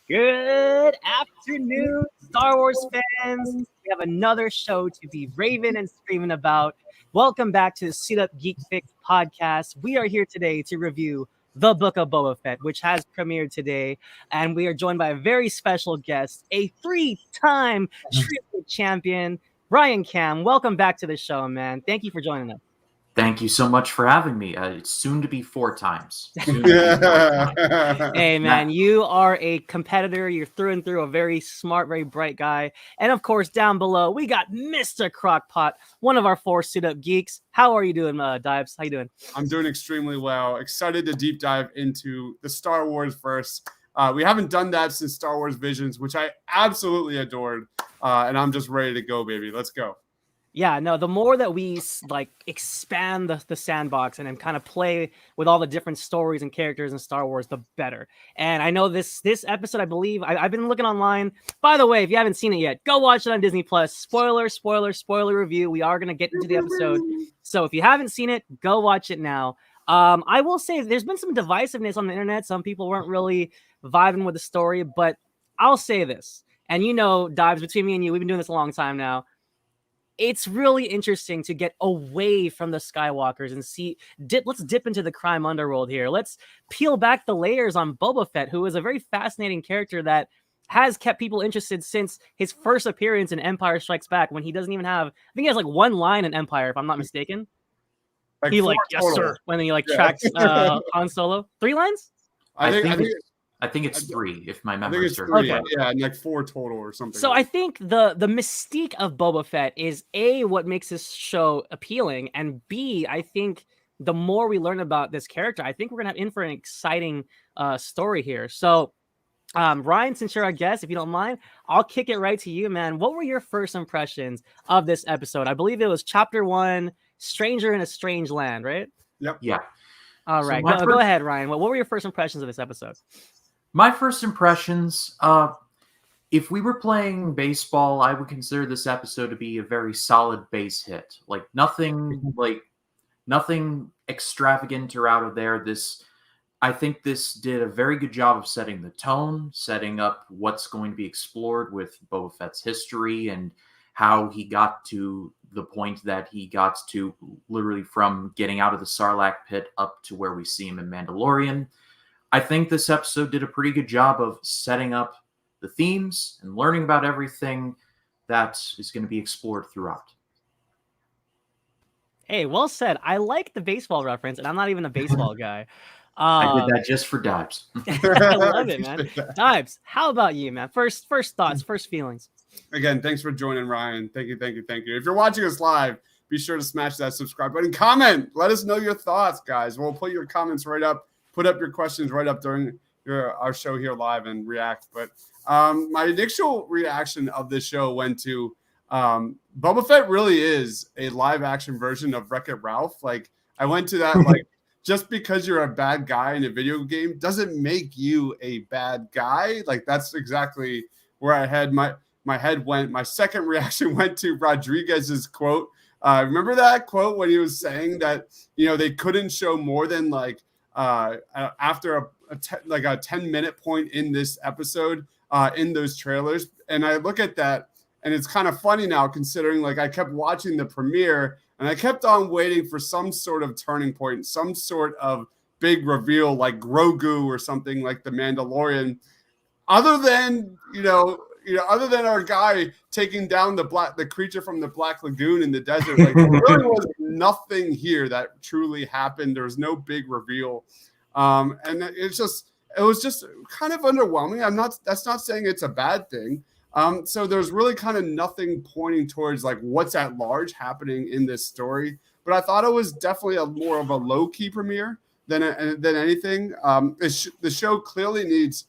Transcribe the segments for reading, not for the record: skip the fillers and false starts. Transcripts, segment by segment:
Good afternoon, Star Wars fans. We have another show to be raving and screaming about. Welcome back to the Suit Up Geek Fix podcast. We are here today to review The Book of Boba Fett, which has premiered today. And we are joined by a very special guest, a three-time trivia champion, Brian Cam. Welcome back to the show, man. Thank you for joining us. Thank you so much for having me. It's soon to be 4 times. Soon to be 4 times. Hey, man, you are a competitor. You're through and through a very smart, very bright guy. And of course, down below, we got Mr. Crockpot, one of our 4 Suit Up Geeks. How are you doing, Dives? How you doing? I'm doing extremely well. Excited to deep dive into the Star Wars verse. We haven't done that since Star Wars Visions, which I absolutely adored. And I'm just ready to go, baby. Let's go. Yeah, no, the more that we like expand the sandbox and then kind of play with all the different stories and characters in Star Wars, the better. And I know this episode, I believe, I've been looking online. By the way, if you haven't seen it yet, go watch it on Disney Plus. Spoiler review. We are going to get into the episode. So if you haven't seen it, go watch it now. I will say there's been some divisiveness on the internet. Some people weren't really vibing with the story, but I'll say this. And you know, Dives, between me and you, we've been doing this a long time now. It's really interesting to get away from the Skywalkers and let's dip into the crime underworld here. Let's peel back the layers on Boba Fett, who is a very fascinating character that has kept people interested since his first appearance in Empire Strikes Back, when he doesn't even have, I think he has like one line in Empire, if I'm not mistaken. He yes, sir, when he tracks Han Solo. 3 lines? I think it's 3, if my memory serves. Okay. Yeah, like 4 total or something. So I think the mystique of Boba Fett is A, what makes this show appealing, and B, I think the more we learn about this character, I think we're gonna have in for an exciting story here. So Ryan, since you're our guest, if you don't mind, I'll kick it right to you, man. What were your first impressions of this episode? I believe it was Chapter 1, Stranger in a Strange Land, right? Yep. Yeah. All right, go ahead, Ryan. What were your first impressions of this episode? My first impressions, if we were playing baseball, I would consider this episode to be a very solid base hit. Nothing extravagant or out of there. I think this did a very good job of setting the tone, setting up what's going to be explored with Boba Fett's history and how he got to the point that he got to, literally from getting out of the Sarlacc pit up to where we see him in Mandalorian. I think this episode did a pretty good job of setting up the themes and learning about everything that is going to be explored throughout. Hey, well said. I like the baseball reference, and I'm not even a baseball guy. I did that just for Dibes. I love it, man. Dibes, how about you, man? First thoughts, first feelings. Again, thanks for joining, Ryan. Thank you. If you're watching us live, be sure to smash that subscribe button. Comment. Let us know your thoughts, guys. We'll put your comments right up. Put up your questions right up during our show here live and react. But my initial reaction of this show went to Boba Fett really is a live action version of Wreck-It Ralph. I went to that, just because you're a bad guy in a video game doesn't make you a bad guy. That's exactly where I had my head went. My second reaction went to Rodriguez's quote. Remember that quote when he was saying that, they couldn't show more than after a 10-minute point in this episode in those trailers. And I look at that and it's kind of funny now, considering I kept watching the premiere and I kept on waiting for some sort of turning point, some sort of big reveal like Grogu or something like the Mandalorian, other than our guy taking down the creature from the Black Lagoon in the desert. There really was nothing here that truly happened. There was no big reveal. And it was just kind of underwhelming. That's not saying it's a bad thing. So there's really kind of nothing pointing towards what's at large happening in this story. But I thought it was definitely more of a low key premiere than anything. The show clearly needs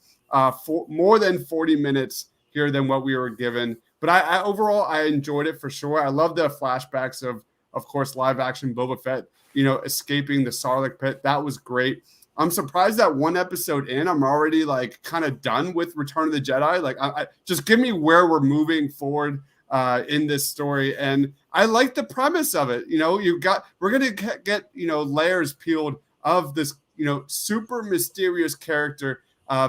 more than 40 minutes here than what we were given. But I overall, I enjoyed it for sure. I love the flashbacks of course, live action Boba Fett, escaping the Sarlacc pit. That was great. I'm surprised that one episode in, I'm already kind of done with Return of the Jedi. I just give me where we're moving forward in this story. And I like the premise of it. We're going to get, layers peeled of this, super mysterious character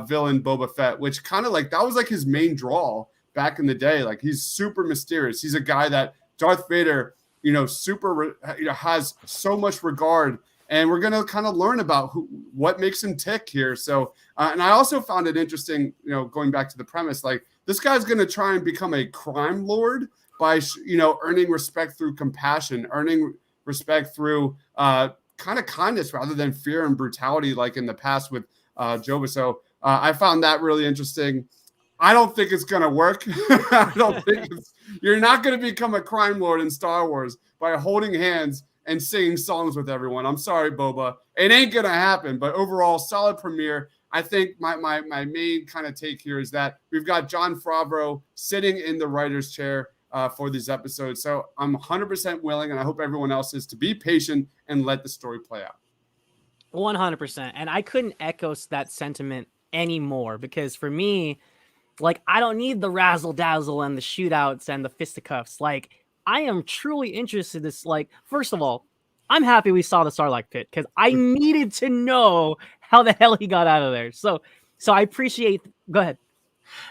villain Boba Fett, which kind of like that was like his main draw back in the day. Like he's super mysterious. He's a guy that Darth Vader, has so much regard. And we're going to kind of learn about what makes him tick here. So, and I also found it interesting, going back to the premise, like this guy's going to try and become a crime lord by, earning respect through compassion, earning respect through kind of kindness rather than fear and brutality like in the past with Joba. So I found that really interesting. I don't think it's going to work. I don't think you're not going to become a crime lord in Star Wars by holding hands and singing songs with everyone. I'm sorry, Boba. It ain't going to happen. But overall, solid premiere. I think my main kind of take here is that we've got Jon Favreau sitting in the writer's chair for these episodes. So I'm 100% willing, and I hope everyone else is, to be patient and let the story play out. 100%. And I couldn't echo that sentiment anymore, because for me, like, I don't need the razzle dazzle and the shootouts and the fisticuffs. Like, I am truly interested in this. Like, first of all, I'm happy we saw the Sarlacc pit, because I needed to know how the hell he got out of there. So I appreciate. Go ahead.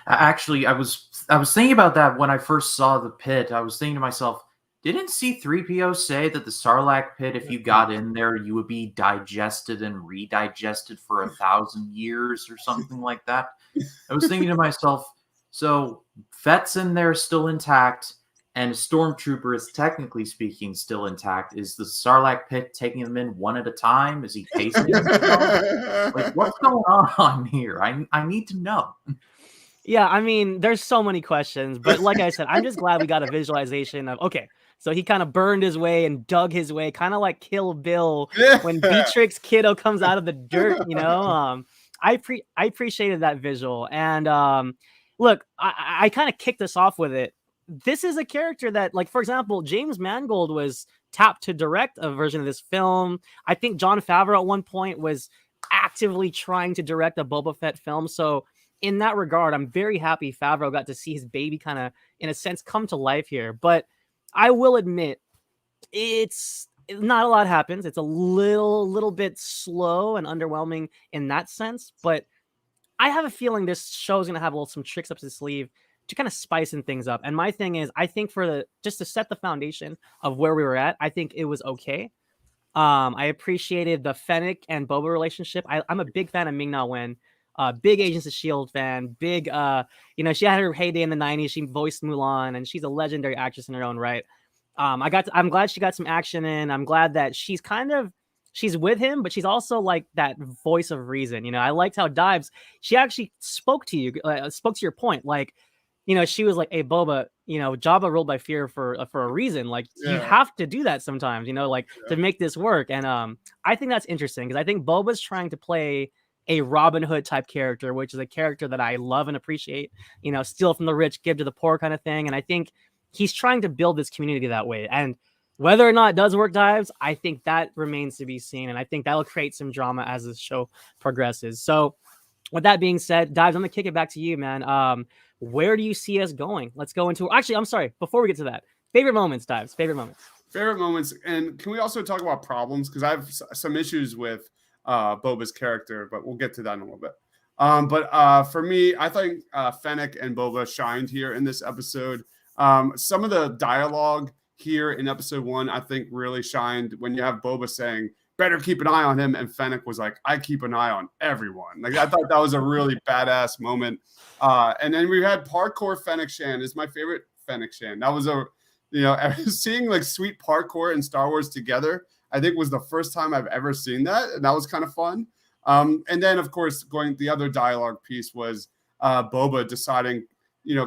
Actually, I was thinking about that when I first saw the pit. I was thinking to myself, didn't C-3PO say that the Sarlacc pit, if you got in there, you would be digested and redigested for 1,000 years or something like that? I was thinking to myself, so Fett's in there still intact, and Stormtrooper is technically speaking still intact. Is the Sarlacc pit taking them in one at a time? Is he pacing himself? Like, what's going on here? I need to know. Yeah, I mean, there's so many questions, but like I said, I'm just glad we got a visualization of, okay, so he kind of burned his way and dug his way, kind of like Kill Bill when Beatrix Kiddo comes out of the dirt, I appreciated that visual. And look, I kind of kicked us off with it. This is a character that, like, for example, James Mangold was tapped to direct a version of this film. I think Jon Favreau at one point was actively trying to direct a Boba Fett film. So in that regard, I'm very happy Favreau got to see his baby kind of, in a sense, come to life here. But I will admit, it's not a lot happens. It's a little bit slow and underwhelming in that sense. But I have a feeling this show is going to have some tricks up his sleeve to kind of spicing things up. And my thing is, I think just to set the foundation of where we were at, I think it was okay. I appreciated the Fennec and Boba relationship. I'm a big fan of Ming-Na Wen. Big Agents of S.H.I.E.L.D. fan, big, she had her heyday in the 90s. She voiced Mulan, and she's a legendary actress in her own right. I'm glad she got some action in. I'm glad that she's with him, but she's also like that voice of reason. I liked how Dives, she actually spoke to you, spoke to your point. Like, she was like, hey, Boba, Jabba ruled by fear for a reason. Like, you have to do that sometimes, to make this work. And I think that's interesting, because I think Boba's trying to play a Robin Hood type character, which is a character that I love and appreciate, steal from the rich, give to the poor kind of thing. And I think he's trying to build this community that way. And whether or not it does work, Dives, I think that remains to be seen. And I think that'll create some drama as the show progresses. So with that being said, Dives, I'm going to kick it back to you, man. Where do you see us going? Let's go into, actually, I'm sorry, before we get to that, favorite moments, Dives, favorite moments. And can we also talk about problems? Because I have some issues with Boba's character, but we'll get to that in a little bit. But for me, I think Fennec and Boba shined here in this episode. Some of the dialogue here in episode 1, I think really shined when you have Boba saying, better keep an eye on him. And Fennec was like, I keep an eye on everyone. Like, I thought that was a really badass moment. And then we had parkour Fennec Shan is my favorite Fennec Shan. That was seeing like sweet parkour in Star Wars together, I think was the first time I've ever seen that. And that was kind of fun. And then, of course, the other dialogue piece was Boba deciding,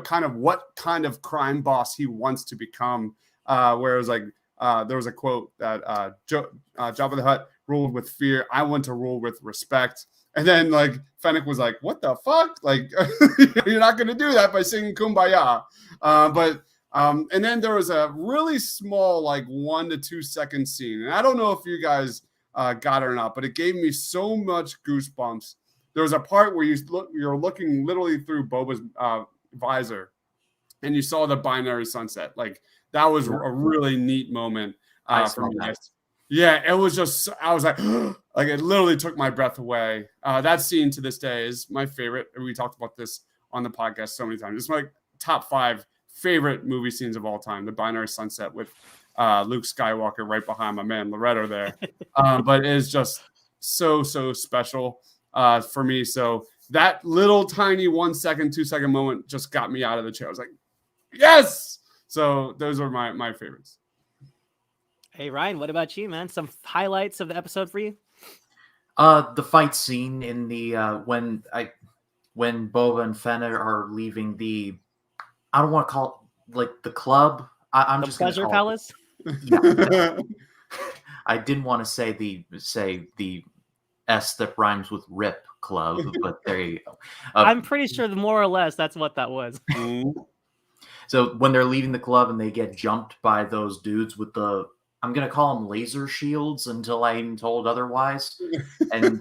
kind of what kind of crime boss he wants to become. Where it was like, there was a quote that Jabba the Hutt ruled with fear. I want to rule with respect. And then like Fennec was like, what the fuck? Like, you're not going to do that by singing Kumbaya. And then there was a really small, like 1 to 2 second scene. And I don't know if you guys got it or not, but it gave me so much goosebumps. There was a part where you're looking literally through Boba's visor and you saw the binary sunset. Like, that was a really neat moment for me. Yeah, it was just, I was like it literally took my breath away. That scene to this day is my favorite. We talked about this on the podcast so many times. It's my top 5 favorite movie scenes of all time. The binary sunset with Luke Skywalker right behind my man Loretto there. But it is just so special for me. So that little tiny 1 second, 2 second moment just got me out of the chair. I was like, yes. So those are my favorites. Hey Ryan, what about you, man? Some highlights of the episode for you? The fight scene in the when Boba and Fennec are leaving the, I don't want to call it like the club. I'm The just gonna Pleasure call Palace? Yeah. I didn't want to say the S that rhymes with rip club, but there you go. I'm pretty sure more or less that's what that was. So when they're leaving the club and they get jumped by those dudes with the, I'm gonna call them laser shields until I'm told otherwise, and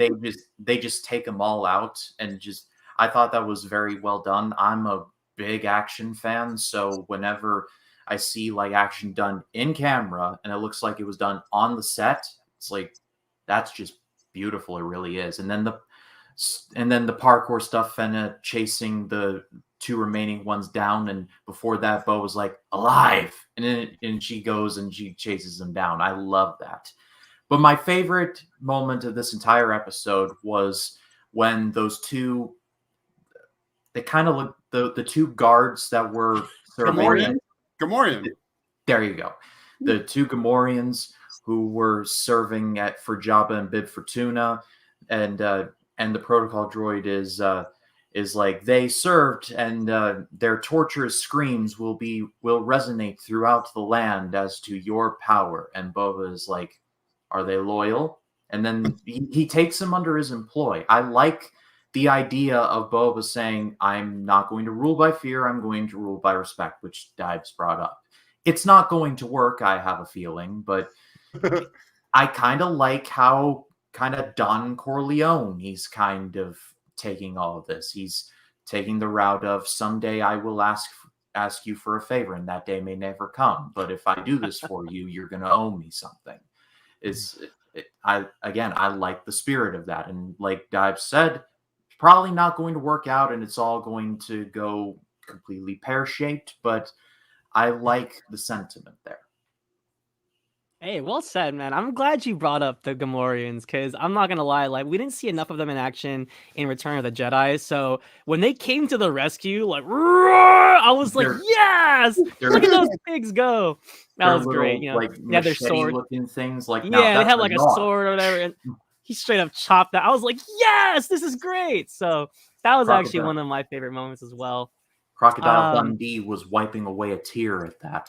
they just take them all out, and just, I thought that was very well done. I'm a big action fan, so whenever I see like action done in camera and it looks like it was done on the set, it's like, that's just beautiful. It really is. And then the parkour stuff and chasing the 2 remaining ones down, and before that Bo was like, alive, and she goes and she chases them down. I love that. But my favorite moment of this entire episode was when those 2, they kind of look, the 2 guards that were serving Gamorrean. There you go. The 2 Gamorreans who were serving for Jabba and Bib Fortuna, and the protocol droid is like, they served, and their torturous screams will resonate throughout the land as to your power. And Boba is like, are they loyal? And then he takes them under his employ. I like the idea of Boba saying, I'm not going to rule by fear, I'm going to rule by respect, which Dives brought up. It's not going to work, I have a feeling, but I kind of like how kind of Don Corleone he's kind of taking all of this. He's taking the route of, someday I will ask you for a favor, and that day may never come. But if I do this for you, you're going to owe me something. I like the spirit of that. And like Dives said, probably not going to work out, and it's all going to go completely pear-shaped, but I like the sentiment there. Hey, well said, man. I'm glad you brought up the Gamorreans, because I'm not gonna lie, like, we didn't see enough of them in action in Return of the Jedi. So when they came to the rescue, like, roar, I was like, yes, look at those pigs go. That was great. You know, like, they had their sword looking things. Like, yeah, they had like a sword or whatever, and he straight up chopped that. I was like, yes, this is great. So that was actually one of my favorite moments as well. Crocodile Dundee was wiping away a tear at that.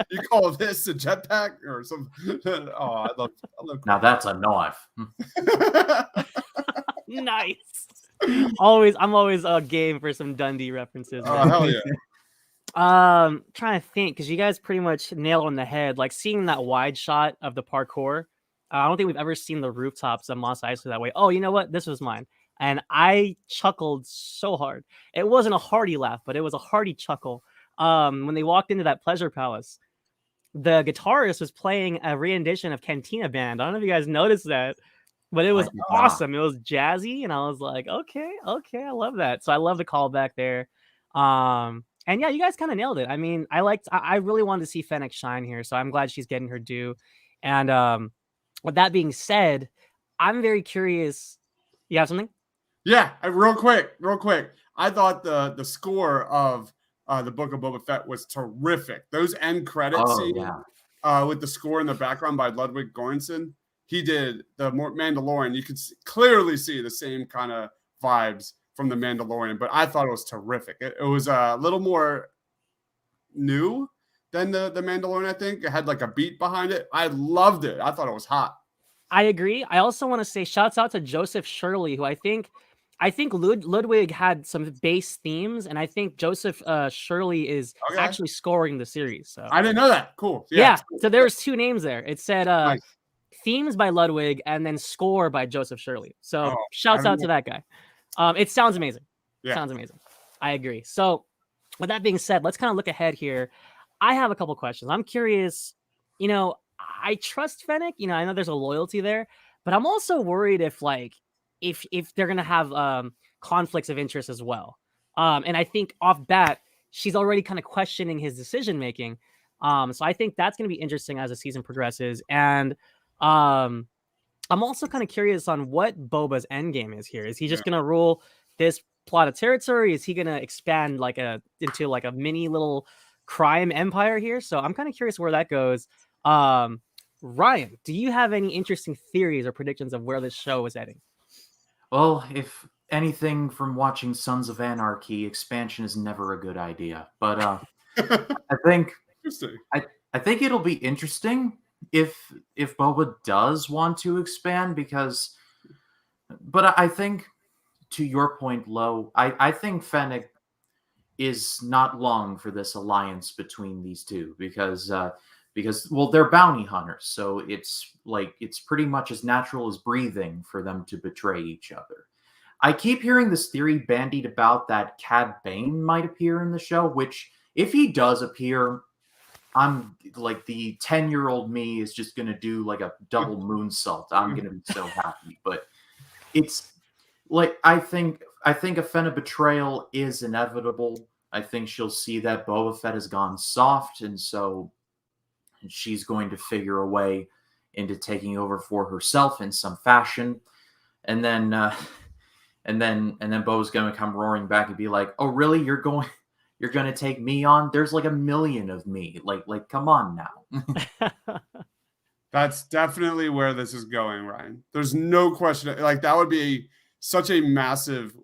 You call this a jetpack or something? Oh, I love now that's a knife. Nice. I'm always a game for some Dundee references. Oh, hell yeah. Trying to think, because you guys pretty much nailed on the head. Like, seeing that wide shot of the parkour. I don't think we've ever seen the rooftops of Mos Eisley that way. Oh, you know what? This was mine. And I chuckled so hard. It wasn't a hearty laugh, but it was a hearty chuckle. When they walked into that pleasure palace, the guitarist was playing a rendition of Cantina Band. I don't know if you guys noticed that, but it was awesome. It was jazzy, and I was like, okay, I love that. So I love the callback there. And yeah, you guys kind of nailed it. I mean, I really wanted to see Fennec shine here, so I'm glad she's getting her due. And with that being said, I'm very curious. You have something? Yeah, real quick. I thought the score of the Book of Boba Fett was terrific. Those end credits scenes with the score in the background by Ludwig Göransson. He did the Mandalorian. You could clearly see the same kind of vibes from the Mandalorian, but I thought it was terrific. It was a little more new than the Mandalorian, I think. It had like a beat behind it. I loved it. I thought it was hot. I agree. I also want to say shouts out to Joseph Shirley, who I think Ludwig had some bass themes, and I think Joseph Shirley is actually scoring the series. So I didn't know that. Cool. Yeah. So there was 2 names there. It said themes by Ludwig and then score by Joseph Shirley. So shouts out to that guy. It sounds amazing. Yeah. Sounds amazing. I agree. So with that being said, let's kind of look ahead here. I have a couple questions. I'm curious, you know, I trust Fennec. You know, I know there's a loyalty there, but I'm also worried if like if they're gonna have conflicts of interest as well. And I think off bat, she's already kind of questioning his decision making. So I think that's gonna be interesting as the season progresses. And I'm also kind of curious on what Boba's end game is here. Is he just gonna rule this plot of territory? Is he gonna expand like into like a mini little crime empire here? So I'm kind of curious where that goes. Ryan, do you have any interesting theories or predictions of where this show is heading? Well, if anything from watching Sons of Anarchy, expansion is never a good idea. But I think Interesting. I think it'll be interesting if Boba does want to expand, because but I think, to your point, Lo, I think Fennec is not long for this alliance between these two, because well, they're bounty hunters, so it's pretty much as natural as breathing for them to betray each other. I keep hearing this theory bandied about that Cad Bane might appear in the show, which, if he does appear, I'm like, the 10-year-old me is just gonna do like a double moonsault. I'm gonna be so happy. But it's like, I think a Fennec betrayal is inevitable. I think she'll see that Boba Fett has gone soft, and so she's going to figure a way into taking over for herself in some fashion. And then Bo's going to come roaring back and be like, "Oh, really? You're going to take me on? There's like a million of me. Like come on now." That's definitely where this is going, Ryan. There's no question. Like, that would be such a massive,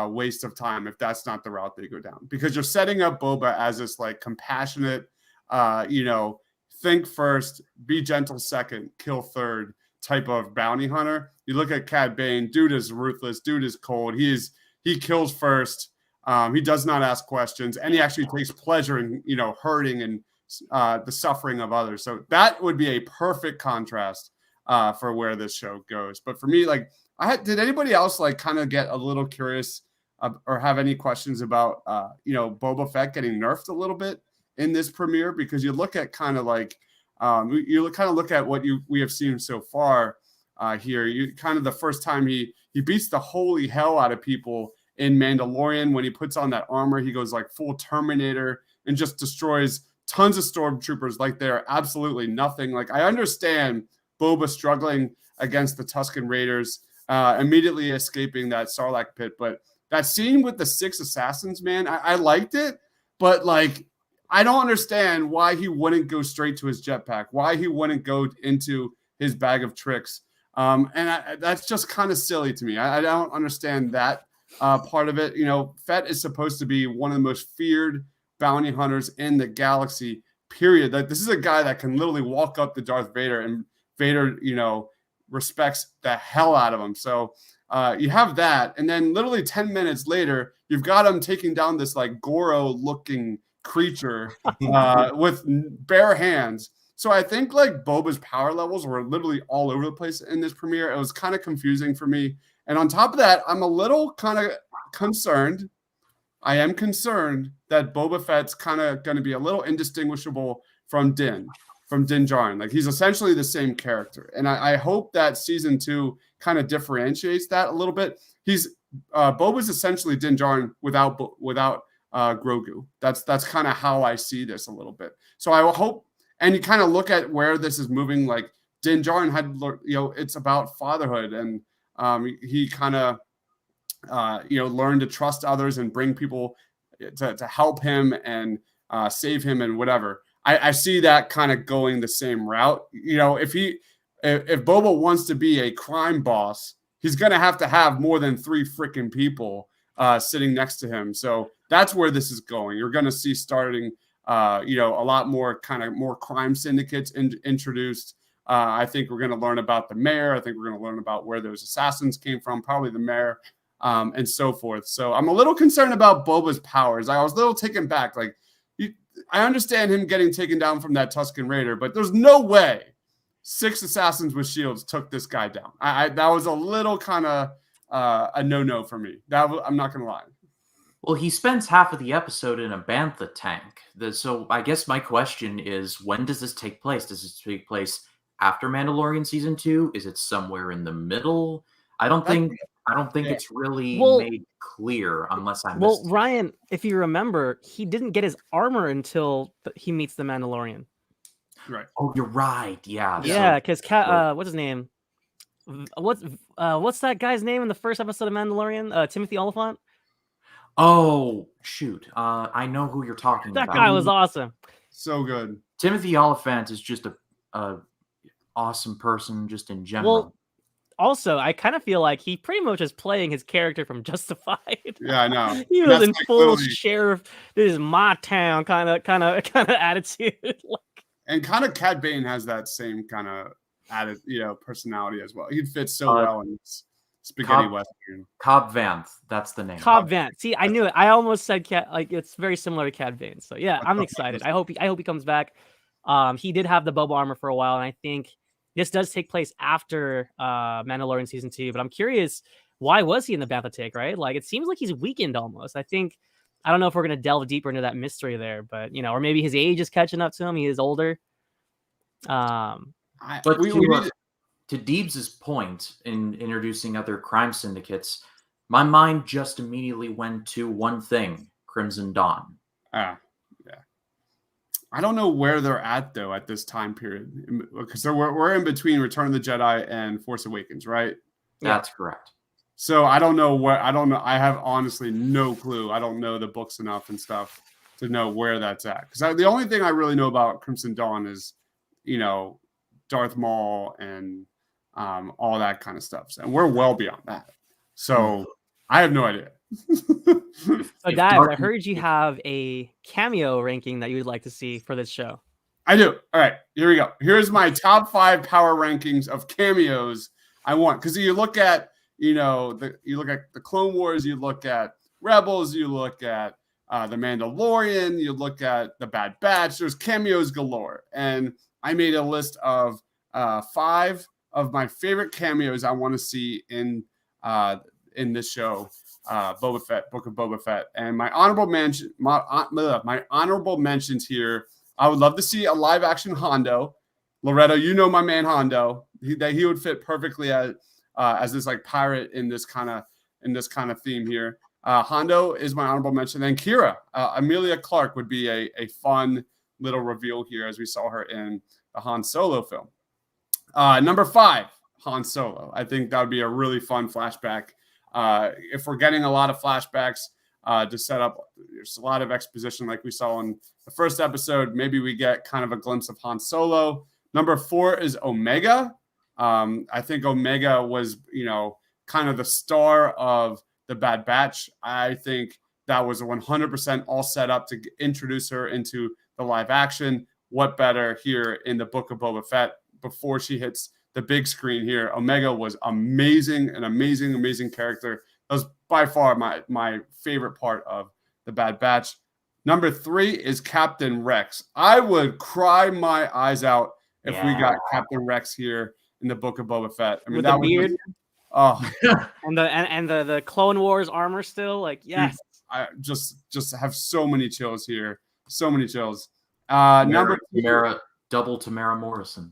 waste of time if that's not the route they go down, because you're setting up Boba as this like compassionate, think first, be gentle second, kill third type of bounty hunter. You look at Cad Bane, dude is ruthless, dude is cold. He kills first. He does not ask questions, and he actually takes pleasure in, hurting and the suffering of others. So that would be a perfect contrast for where this show goes. But for me, like, did anybody else like kind of get a little curious or have any questions about Boba Fett getting nerfed a little bit in this premiere? Because you look at kind of like look at what we have seen so far here. You kind of, the first time he beats the holy hell out of people in Mandalorian, when he puts on that armor, he goes like full Terminator and just destroys tons of stormtroopers like they're absolutely nothing. Like, I understand Boba struggling against the Tusken Raiders, immediately escaping that Sarlacc pit, but that scene with the 6 assassins, man, I liked it, but like, I don't understand why he wouldn't go straight to his jetpack, why he wouldn't go into his bag of tricks. That's just kind of silly to me. I don't understand that part of it. Fett is supposed to be one of the most feared bounty hunters in the galaxy, period. That this is a guy that can literally walk up to Darth Vader, and Vader, respects the hell out of him. So you have that, and then literally 10 minutes later, you've got him taking down this like Goro-looking creature with bare hands. So I think like Boba's power levels were literally all over the place in this premiere. It was kind of confusing for me. And on top of that, I'm a little kind of concerned. I am concerned that Boba Fett's kind of going to be a little indistinguishable from Din Djarin. Like, he's essentially the same character. And I hope that season 2 kind of differentiates that a little bit. Boba's essentially Din Djarin without Grogu. That's kind of how I see this a little bit. So I will hope, and you kind of look at where this is moving. Like, Din Djarin had, it's about fatherhood, and he kind of learned to trust others and bring people to help him and save him and whatever. I see that kind of going the same route. If Boba wants to be a crime boss, he's going to have more than 3 freaking people sitting next to him. So that's where this is going. You're going to see starting, a lot more more crime syndicates introduced. I think we're going to learn about the mayor. I think we're going to learn about where those assassins came from, probably the mayor, and so forth. So I'm a little concerned about Boba's powers. I was a little taken back. Like, I understand him getting taken down from that Tusken Raider, but there's no way 6 assassins with shields took this guy down. That was a little kind of a no-no for me. I'm not going to lie. Well, he spends half of the episode in a bantha tank. So I guess my question is, when does this take place? Does this take place after Mandalorian season 2? Is it somewhere in the middle? I don't That's- think I don't think yeah. it's really Well- made clear unless I Well, missed. Ryan, if you remember, he didn't get his armor until he meets the Mandalorian. Right. Oh, you're right. Yeah. Yeah, So, because what's his name? What's that guy's name in the first episode of Mandalorian? Timothy Oliphant. oh shoot. I know who you're talking That about. guy was awesome. So good. Timothy Oliphant is just a awesome person just in general. Well, also, I kind of feel like he pretty much is playing his character from Justified. Yeah, I know. He And was that's in like full literally- sheriff. This is my town kind of attitude. And kind of Cad Bane has that same kind of added, personality as well. He'd fit so well in this spaghetti western. Cobb Vanth, that's the name. Cobb Vanth. See, I knew it. I almost said it's very similar to Cad Bane. So yeah, I'm excited. I hope he comes back. He did have the Boba armor for a while, and I think this does take place after Mandalorian season 2. But I'm curious, why was he in the bantha tank? Right? Like it seems like he's weakened almost. I don't know if we're gonna delve deeper into that mystery there, but or maybe his age is catching up to him. He is older. But we need to Deebs' point in introducing other crime syndicates, my mind just immediately went to one thing: Crimson Dawn. yeah. I don't know where they're at though at this time period, because we're in between Return of the Jedi and Force Awakens, right? That's correct. So I don't know where. I don't know. I have honestly no clue. I don't know the books enough and stuff to know where that's at. Because the only thing I really know about Crimson Dawn is, Darth Maul and all that kind of stuff. And we're well beyond that. So I have no idea. So, guys, I heard you have a cameo ranking that you would like to see for this show. I do. All right, here we go. Here's my top 5 power rankings of cameos I want. Because you look at, you look at the Clone Wars, you look at Rebels, you look at the Mandalorian, you look at the Bad Batch. There's cameos galore, and I made a list of 5 of my favorite cameos I want to see in this show. Boba Fett, Book of Boba Fett, and my honorable mentions here. I would love to see a live action Hondo. Loretto, my man Hondo. He would fit perfectly as this like pirate in this kind of theme here. Hondo is my honorable mention. And Kira, Amelia Clark would be a fun little reveal here as we saw her in the Han Solo film. Number 5, Han Solo. I think that would be a really fun flashback. If we're getting a lot of flashbacks to set up, there's a lot of exposition like we saw in the first episode. Maybe we get kind of a glimpse of Han Solo. Number 4 is Omega. I think Omega was, kind of the star of the Bad Batch. I think that was 100% all set up to introduce her into the live action. What better here in the Book of Boba Fett before she hits the big screen here. Omega was amazing, an amazing character. That was by far my favorite part of the Bad Batch. Number 3 is Captain Rex. I would cry my eyes out if we got Captain Rex here in the Book of Boba Fett. I mean, With that the beard. And the Clone Wars armor still, like, yes. I just have so many chills here. So many chills. Number 2. Double Tamara Morrison.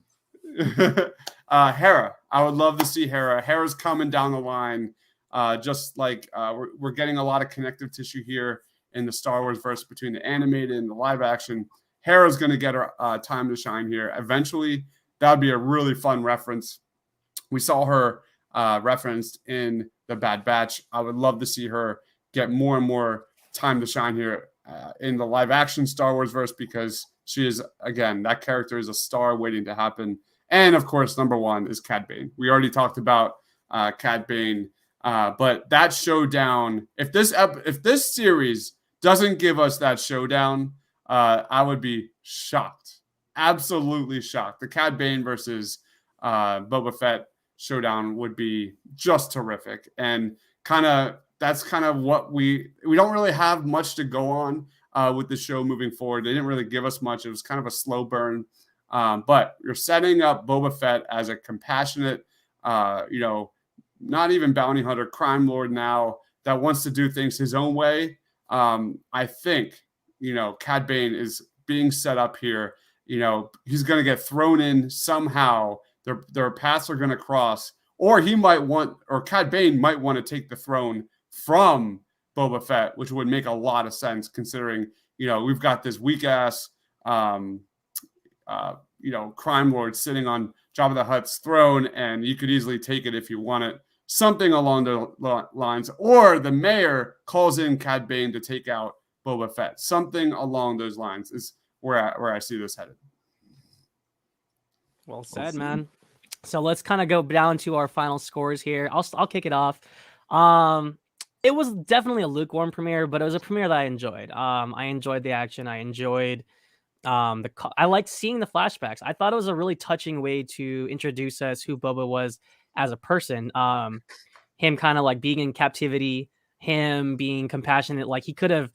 Hera. I would love to see Hera. Hera's coming down the line. Just like we're getting a lot of connective tissue here in the Star Wars verse between the animated and the live action. Hera's going to get her time to shine here. Eventually, that would be a really fun reference. We saw her referenced in the Bad Batch. I would love to see her get more and more time to shine here in the live action Star Wars verse, because she is, again, that character is a star waiting to happen. And of course, number 1 is Cad Bane. We already talked about Cad Bane, but that showdown, if this series doesn't give us that showdown, I would be shocked, absolutely shocked. The Cad Bane versus Boba Fett showdown would be just terrific, and that's kind of what we don't really have much to go on with the show moving forward. They didn't really give us much. It was kind of a slow burn. But you're setting up Boba Fett as a compassionate, not even bounty hunter, crime lord now that wants to do things his own way. I think, Cad Bane is being set up here. He's going to get thrown in somehow. Their paths are going to cross, or Cad Bane might want to take the throne from Boba Fett, which would make a lot of sense considering, we've got this weak ass, crime lord sitting on Jabba the Hutt's throne, and you could easily take it if you want it. Something along the lines, or the mayor calls in Cad Bane to take out Boba Fett. Something along those lines is where I see this headed. Well said, man. So let's kind of go down to our final scores here. I'll kick it off. It was definitely a lukewarm premiere, but it was a premiere that I enjoyed. I enjoyed the action. I enjoyed I liked seeing the flashbacks. I thought it was a really touching way to introduce us who Boba was as a person. Him kind of like being in captivity, him being compassionate. Like he could have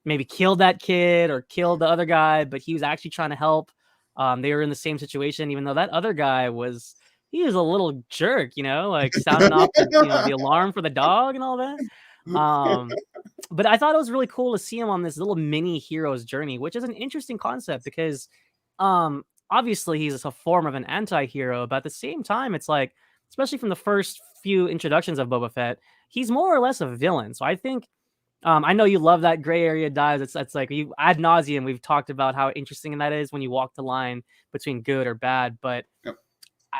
maybe killed that kid or killed the other guy, but he was actually trying to help. They were in the same situation, even though that other guy was a little jerk, like sounding off the alarm for the dog and all that. But I thought it was really cool to see him on this little mini hero's journey, which is an interesting concept because obviously he's a form of an anti-hero, but at the same time, it's like, especially from the first few introductions of Boba Fett, he's more or less a villain. So I think I know you love that gray area dives. It's like you ad nauseum. We've talked about how interesting that is when you walk the line between good or bad, but yep.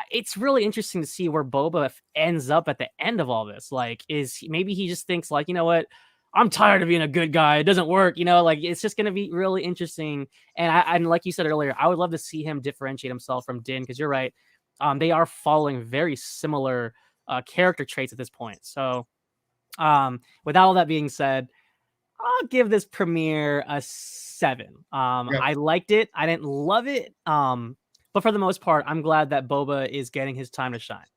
It's really interesting to see where Boba ends up at the end of all this. Like, maybe he just thinks like, you know what? I'm tired of being a good guy. It doesn't work, like it's just going to be really interesting. And like you said earlier, I would love to see him differentiate himself from Din, because you're right. They are following very similar character traits at this point. So with all that being said, I'll give this premiere a 7. I liked it. I didn't love it. But for the most part, I'm glad that Boba is getting his time to shine.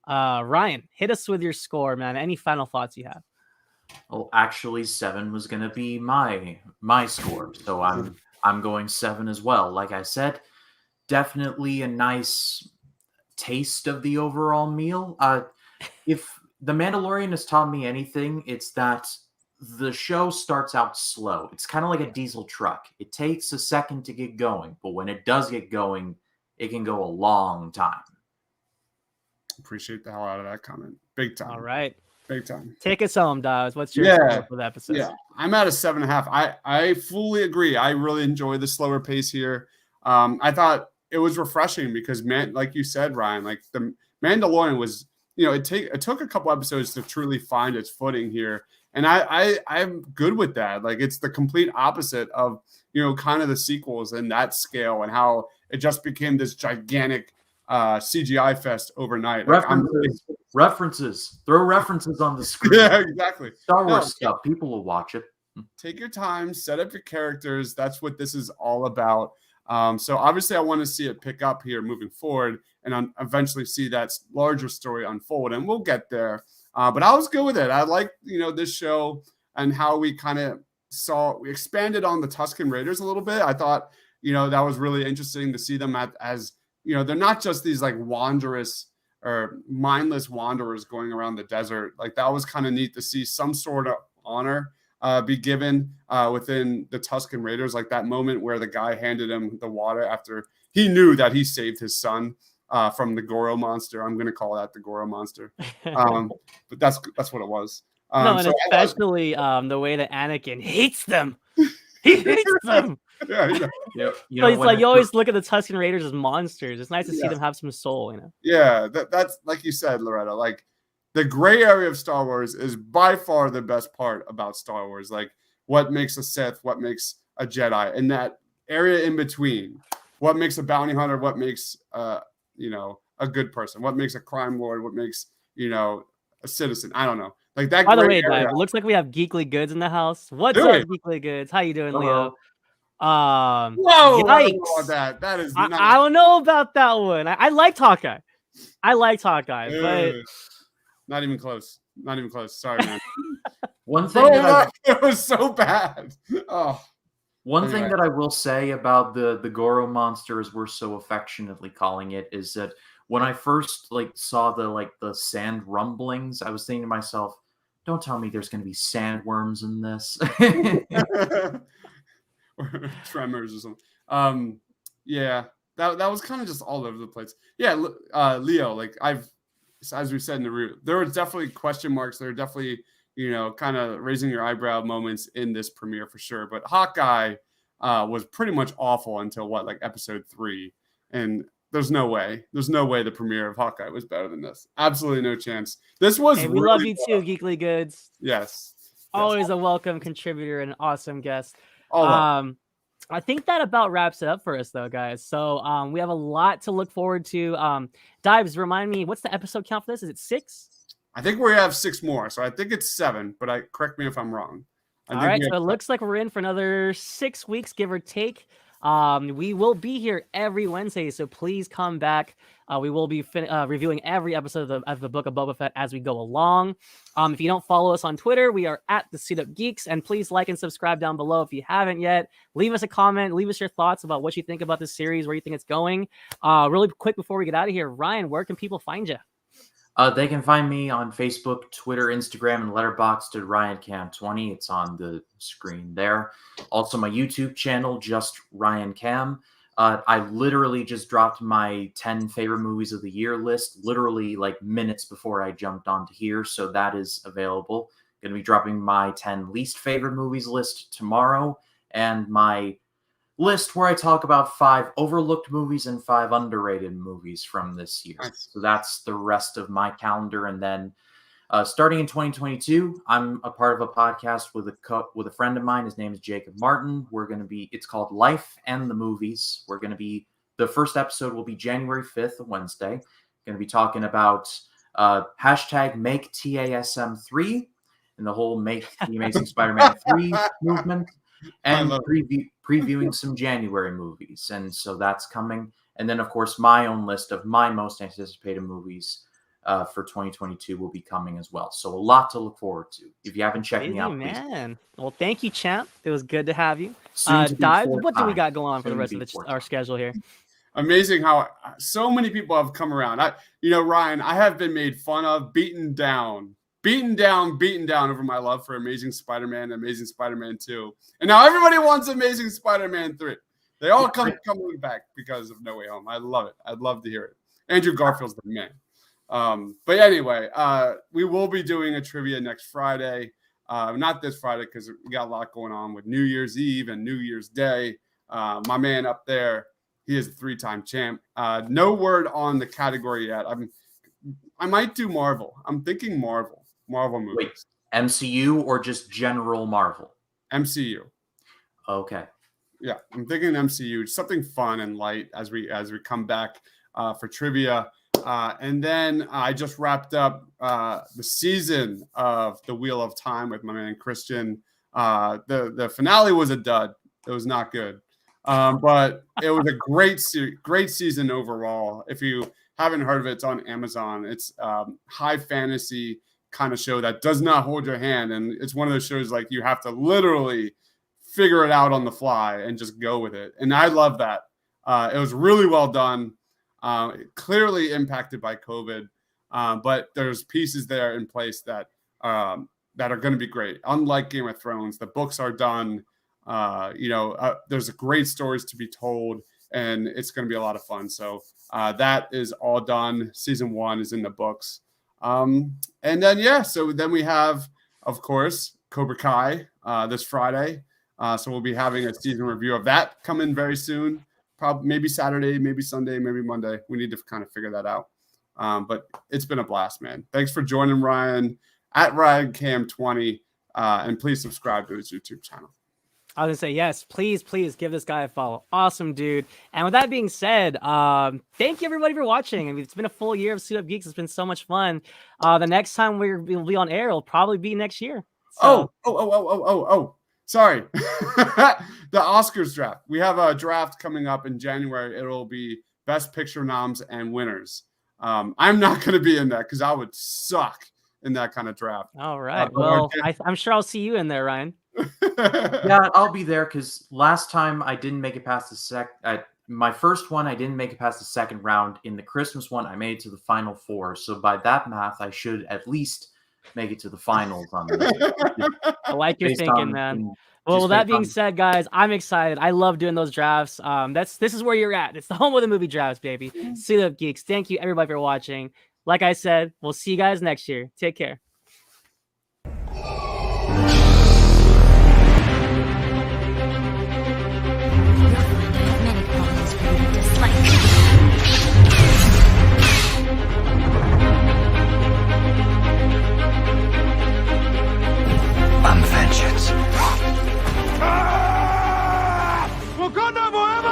Ryan, hit us with your score, man. Any final thoughts you have? Well, actually, 7 was going to be my score, so I'm going 7 as well. Like I said, definitely a nice taste of the overall meal. If The Mandalorian has taught me anything, it's that the show starts out slow. It's kind of like a diesel truck. It takes a second to get going, but when it does get going, it can go a long time. Appreciate the hell out of that comment. Big time. All right. Big time. Take us home, Dawes. What's your score for the episode? Yeah, I'm at a 7.5. I fully agree. I really enjoy the slower pace here. I thought it was refreshing because, man, like you said, Ryan, like the Mandalorian was, it took a couple episodes to truly find its footing here. And I'm good with that. Like it's the complete opposite of, kind of the sequels and that scale and how it just became this gigantic CGI fest overnight. References. Throw references on the screen. Yeah, exactly. Star Wars stuff. People will watch it. Take your time, set up your characters. That's what this is all about. So obviously I want to see it pick up here moving forward and eventually see that larger story unfold. And we'll get there. But I was good with it. I like, this show and how we kind of we expanded on the Tusken Raiders a little bit. I thought, that was really interesting to see them as they're not just these like wanderous or mindless wanderers going around the desert. Like that was kind of neat to see some sort of honor be given within the Tusken Raiders. Like that moment where the guy handed him the water after he knew that he saved his son from the Goro monster. I'm going to call that the Goro monster. But that's what it was. No, and especially the way that Anakin hates them. He hates them. Yeah. So it's like you always look at the Tusken Raiders as monsters. It's nice to see them have some soul, Yeah, that's like you said, Loretta. Like the gray area of Star Wars is by far the best part about Star Wars. Like what makes a Sith, what makes a Jedi, and that area in between. What makes a bounty hunter, what makes a good person, what makes a crime lord, what makes a citizen. I don't know. Like that. By the way, Dave, it looks like we have Geekly Goods in the house. What's up, Geekly Goods? How you doing, Leo? Whoa! Yikes. I don't know about that. That is. I don't know about that one. I liked Hawkeye. But not even close. Not even close. Sorry, man. One thing it was so bad. Oh. One thing that I will say about the Goro monster, as we're so affectionately calling it, is that when I first saw the sand rumblings, I was thinking to myself, don't tell me there's going to be sandworms in this. Or Tremors or something. Yeah, that was kind of just all over the place. Yeah, Leo, like as we said in the root, there were definitely question marks. There were definitely, kind of raising your eyebrow moments in this premiere for sure. But Hawkeye was pretty much awful until like episode 3, and there's no way the premiere of Hawkeye was better than this. Absolutely no chance. This was. Hey, we love you too, Geekly Goods. Yes. Always a welcome contributor and awesome guest. All that. I think that about wraps it up for us, though, guys. So we have a lot to look forward to. Dives, remind me, what's the episode count for this? Is it 6? I think we have 6 more, so I think it's 7. But correct me if I'm wrong. All right, so it looks like we're in for another 6 weeks, give or take. We will be here every Wednesday, so please come back. We will be reviewing every episode of the Book of Boba Fett as we go along. If you don't follow us on Twitter, we are at the Suit Up Geeks, and please like and subscribe down below if you haven't yet. Leave us a comment, leave us your thoughts about what you think about this series, where you think it's going. Really quick before we get out of here, Ryan, where can people find you? They can find me on Facebook, Twitter, Instagram, and Letterboxd at RyanCam20. It's on the screen there. Also, my YouTube channel, just Ryan Cam. I literally just dropped my 10 favorite movies of the year list, literally like minutes before I jumped onto here. So that is available. Going to be dropping my 10 least favorite movies list tomorrow, and my list where I talk about 5 overlooked movies and 5 underrated movies from this year. Nice. So that's the rest of my calendar. And then starting in 2022, I'm a part of a podcast with a friend of mine. His name is Jacob Martin. It's called Life and the Movies. The first episode will be January 5th, Wednesday. Going to be talking about hashtag make TASM3 and the whole Make the Amazing Spider-Man 3 movement. And previewing some January movies. And so that's coming. And then, of course, my own list of my most anticipated movies for 2022 will be coming as well. So a lot to look forward to. If you haven't checked me out, man. Well, thank you, champ. It was good to have you. Dive, what do we got going on for the rest of our schedule here? Amazing how so many people have come around. Ryan, I have been made fun of, beaten down over my love for Amazing Spider-Man, Amazing Spider-Man 2. And now everybody wants Amazing Spider-Man 3. They all coming back because of No Way Home. I love it. I'd love to hear it. Andrew Garfield's the man. But anyway, we will be doing a trivia next Friday. Not this Friday because we got a lot going on with New Year's Eve and New Year's Day. My man up there, he is a 3-time champ. No word on the category yet. I might do Marvel. I'm thinking Marvel movies. Wait, MCU or just general Marvel? MCU. Okay. Yeah, I'm thinking MCU, something fun and light as we come back for trivia. And then I just wrapped up the season of The Wheel of Time with my man Christian. The finale was a dud. It was not good. But it was a great season overall. If you haven't heard of it, it's on Amazon. It's high fantasy kind of show that does not hold your hand. And it's one of those shows like you have to literally figure it out on the fly and just go with it. And I love that. It was really well done. Clearly impacted by COVID. But there's pieces there in place that are going to be great. Unlike Game of Thrones, the books are done. There's great stories to be told, and it's going to be a lot of fun. So that is all done. Season 1 is in the books. And then, so then we have, of course, Cobra Kai this Friday. So we'll be having a season review of that coming very soon. Probably maybe Saturday, maybe Sunday, maybe Monday. We need to kind of figure that out. But it's been a blast, man. Thanks for joining Ryan at RyanCam20. And please subscribe to his YouTube channel. I was gonna say yes, please give this guy a follow. Awesome, dude. And with that being said, thank you everybody for watching. I mean, it's been a full year of Suit Up Geeks. It's been so much fun. The next time we'll be on air will probably be next year. So. Oh. Sorry. The Oscars draft. We have a draft coming up in January. It'll be Best Picture noms and winners. I'm not going to be in that because I would suck in that kind of draft. All right. Well, I'm sure I'll see you in there, Ryan. Yeah, I'll be there because last time I didn't make it past my first one, I didn't make it past the second round. In the Christmas one, I made it to the final 4. So by that math, I should at least make it to the finals on this. I like your Based thinking, on- man. just Well, with that based being on- said, guys, I'm excited. I love doing those drafts. This is where you're at. It's the home of the movie drafts, baby. See you, geeks. Thank you, everybody, for watching. Like I said, we'll see you guys next year. Take care.